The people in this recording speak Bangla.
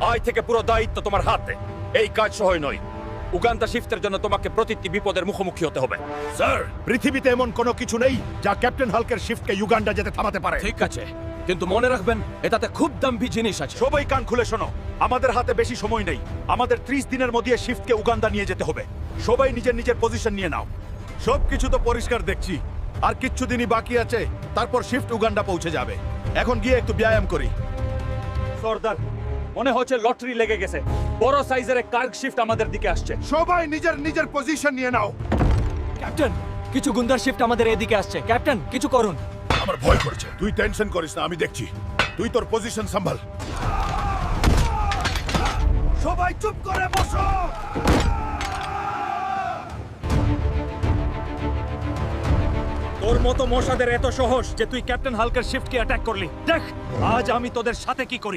আজ থেকে পুরো দায়িত্ব তোমার হাতে। এই কাজ সহজ নয়। উগান্ডা শিফটের জন্য তোমাকে প্রতিটি বিপদের মুখোমুখি হতে হবে। স্যার, পৃথিবীতে এমন কোনো কিছু নেই যা ক্যাপ্টেন হাল্কের শিফটকে ইউগান্ডা যেতে থামাতে পারে। ঠিক আছে, কিন্তু মনে রাখবেন এটাতে খুব দামি জিনিস আছে। সবাই কান খুলে শোনো, আমাদের হাতে বেশি সময় নেই। আমাদের 30 দিনের মধ্যে শিফটকে উগান্ডা নিয়ে যেতে হবে। সবাই নিজের নিজের পজিশন নিয়ে নাও। সবকিছু তো পরিষ্কার দেখছি, আর কিচ্ছু দিনই বাকি আছে, তারপর শিফট উগান্ডা পৌঁছে যাবে। এখন গিয়ে একটু ব্যায়াম করি। সর্দার, মনে হচ্ছে লটারি লেগে গেছে। বড় সাইজের কার্গ শিফট আমাদের দিকে আসছে। সবাই নিজের নিজের পজিশন নিয়ে নাও। ক্যাপ্টেন, কিছু গুন্ডার শিফট আমাদের এদিকে আসছে। ক্যাপ্টেন, কিছু করুন। আমার ভয় করছে। তুই টেনশন করিস না, আমি দেখছি। তুই তোর পজিশন সাম্ভাল। সবাই চুপ করে বসো। তোর মতো মশাদের এত সহজ যে তুই ক্যাপ্টেন হাল্কের শিফটকে অ্যাটাক করলি। দেখ আজ আমি তোদের সাথে কি করি।